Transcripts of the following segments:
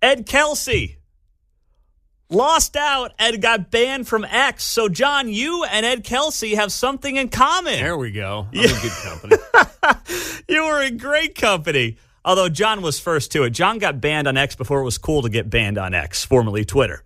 Ed Kelce lost out and got banned from X. So, John, you and Ed Kelce have something in common. There we go. I'm in good company. You were in great company. Although John was first to it. John got banned on X before it was cool to get banned on X, formerly Twitter.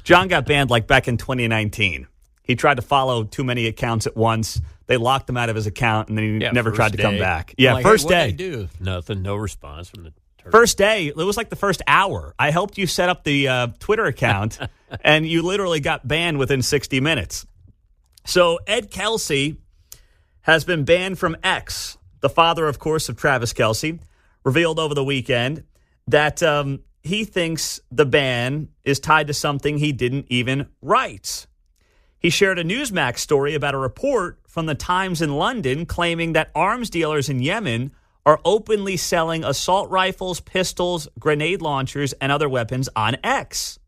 John got banned like back in 2019. He tried to follow too many accounts at once. They locked him out of his account, and then he never tried to come back. Yeah, like, first hey, day. What'd I do? Nothing. No response from the turtle. First day, it was like the first hour. I helped you set up the Twitter account, and you literally got banned within 60 minutes. So Ed Kelce has been banned from X. The father, of course, of Travis Kelce, revealed over the weekend that he thinks the ban is tied to something he didn't even write. He shared a Newsmax story about a report from the Times in London claiming that arms dealers in Yemen are openly selling assault rifles, pistols, grenade launchers, and other weapons on X.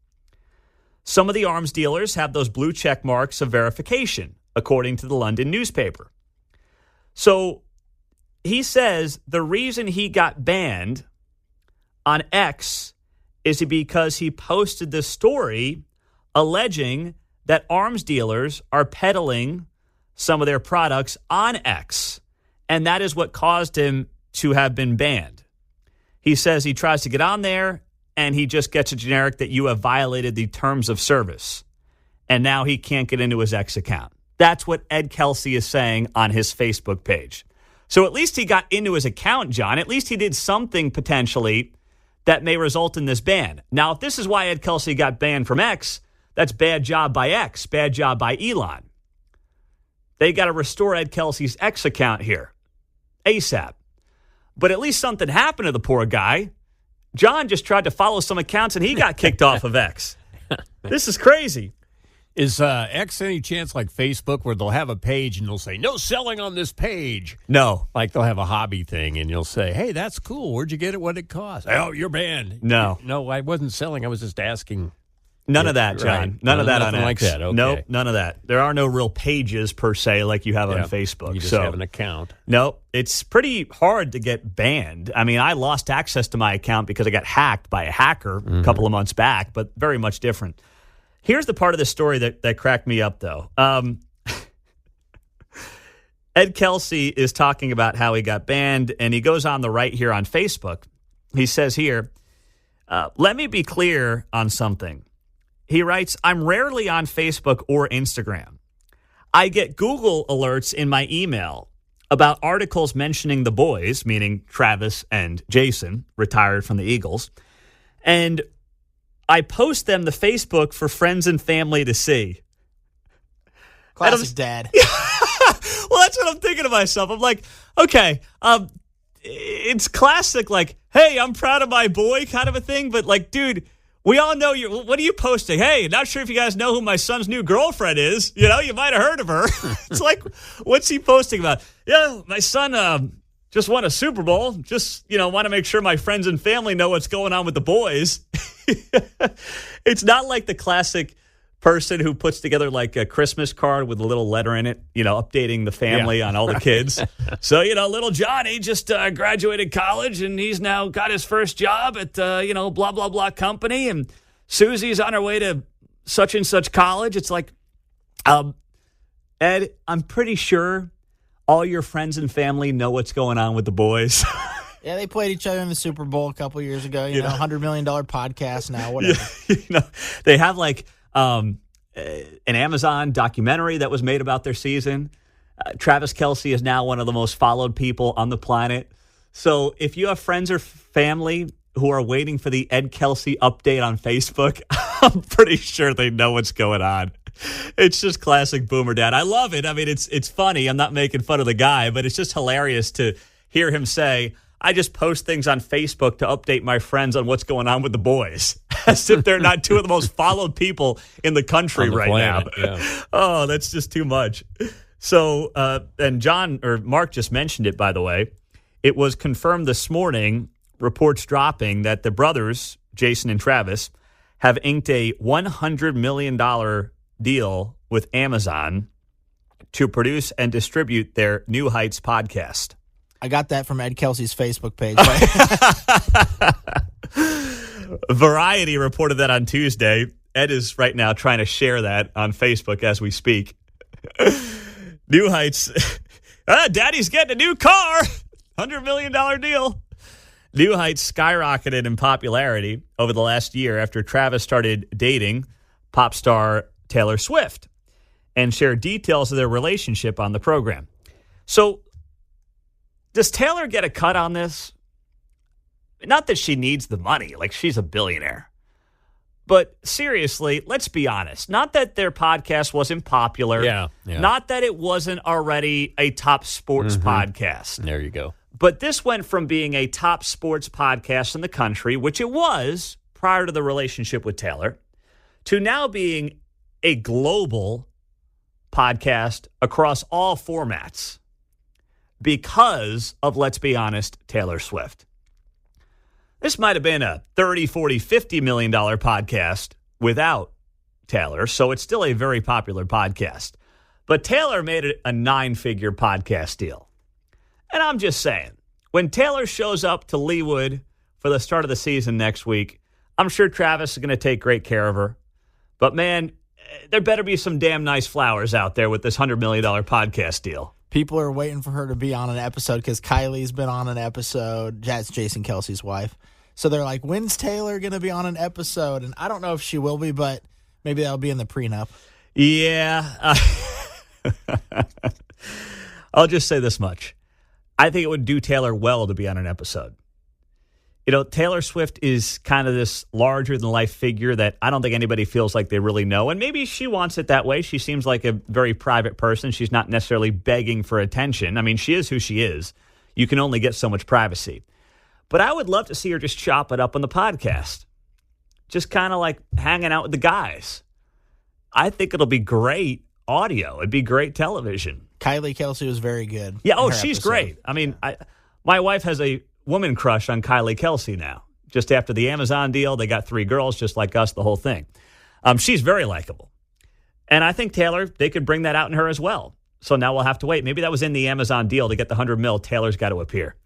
Some of the arms dealers have those blue check marks of verification, according to the London newspaper. So he says the reason he got banned on X is because he posted this story alleging that arms dealers are peddling some of their products on X, and that is what caused him to have been banned. He says he tries to get on there, and he just gets a generic that you have violated the terms of service, and now he can't get into his X account. That's what Ed Kelce is saying on his Facebook page. So at least he got into his account, John. At least he did something potentially that may result in this ban. Now, if this is why Ed Kelce got banned from X, that's bad job by X, bad job by Elon. They got to restore Ed Kelce's X account here ASAP. But at least something happened to the poor guy. John just tried to follow some accounts, and he got kicked off of X. This is crazy. Is X any chance like Facebook where they'll have a page and they'll say, no selling on this page? No. Like they'll have a hobby thing and you'll say, hey, that's cool. Where'd you get it? What'd it cost? Oh, you're banned. No. No, I wasn't selling. I was just asking. None of that, John. Right. None of that on X. Like that. Okay. Nope, none of that. There are no real pages per se like you have on Facebook. You just have an account. No, it's pretty hard to get banned. I mean, I lost access to my account because I got hacked by a hacker a couple of months back, but very much different. Here's the part of the story that cracked me up, though. Ed Kelce is talking about how he got banned, and he goes on the right here on Facebook. He says here, let me be clear on something. He writes, I'm rarely on Facebook or Instagram. I get Google alerts in my email about articles mentioning the boys, meaning Travis and Jason, retired from the Eagles, and I post them to Facebook for friends and family to see. Classic dad. Well, that's what I'm thinking to myself. I'm like, okay, it's classic, like, hey, I'm proud of my boy kind of a thing. But like, dude, we all know you. What are you posting? Hey, not sure if you guys know who my son's new girlfriend is. You know, you might have heard of her. It's like, what's he posting about? Yeah, my son just won a Super Bowl. Just, want to make sure my friends and family know what's going on with the boys. It's not like the classic person who puts together like a Christmas card with a little letter in it, updating the family on all the kids. So, little Johnny just graduated college and he's now got his first job at, blah, blah, blah company. And Susie's on her way to such and such college. It's like, Ed, I'm pretty sure all your friends and family know what's going on with the boys. Yeah, they played each other in the Super Bowl a couple years ago. $100 million podcast now, whatever. They have like an Amazon documentary that was made about their season. Travis Kelce is now one of the most followed people on the planet. So if you have friends or family who are waiting for the Ed Kelce update on Facebook, I'm pretty sure they know what's going on. It's just classic boomer dad. I love it. I mean, it's funny. I'm not making fun of the guy, but it's just hilarious to hear him say, I just post things on Facebook to update my friends on what's going on with the boys. As if they're not two of the most followed people in the country right planet, now. Yeah. Oh, that's just too much. So, and Mark just mentioned it, by the way. It was confirmed this morning, reports dropping, that the brothers, Jason and Travis, have inked a $100 million deal with Amazon to produce and distribute their New Heights podcast. I got that from Ed Kelce's Facebook page. Variety reported that on Tuesday. Ed is right now trying to share that on Facebook as we speak. New Heights. Daddy's getting a new car. $100 million deal. New Heights skyrocketed in popularity over the last year after Travis started dating pop star Taylor Swift and shared details of their relationship on the program. So, does Taylor get a cut on this? Not that she needs the money, like she's a billionaire. But seriously, let's be honest. Not that their podcast wasn't popular. Yeah. Not that it wasn't already a top sports podcast. There you go. But this went from being a top sports podcast in the country, which it was prior to the relationship with Taylor, to now being a global podcast across all formats because of, let's be honest, Taylor Swift. This might have been a $30, $40, $50 million podcast without Taylor, so it's still a very popular podcast. But Taylor made it a 9-figure podcast deal. And I'm just saying, when Taylor shows up to Leawood for the start of the season next week, I'm sure Travis is going to take great care of her. But, man, there better be some damn nice flowers out there with this $100 million podcast deal. People are waiting for her to be on an episode because Kylie's been on an episode. That's Jason Kelce's wife. So they're like, when's Taylor going to be on an episode? And I don't know if she will be, but maybe that'll be in the prenup. Yeah. I'll just say this much. I think it would do Taylor well to be on an episode. You know, Taylor Swift is kind of this larger-than-life figure that I don't think anybody feels like they really know. And maybe she wants it that way. She seems like a very private person. She's not necessarily begging for attention. I mean, she is who she is. You can only get so much privacy. But I would love to see her just chop it up on the podcast. Just kind of like hanging out with the guys. I think it'll be great audio. It'd be great television. Kelce was very good. Yeah, she's great. I mean, my wife has a woman crush on Kelce now. Just after the Amazon deal, they got 3 girls just like us, the whole thing. She's very likable. And I think Taylor, they could bring that out in her as well. So now we'll have to wait. Maybe that was in the Amazon deal to get the $100 million. Taylor's got to appear.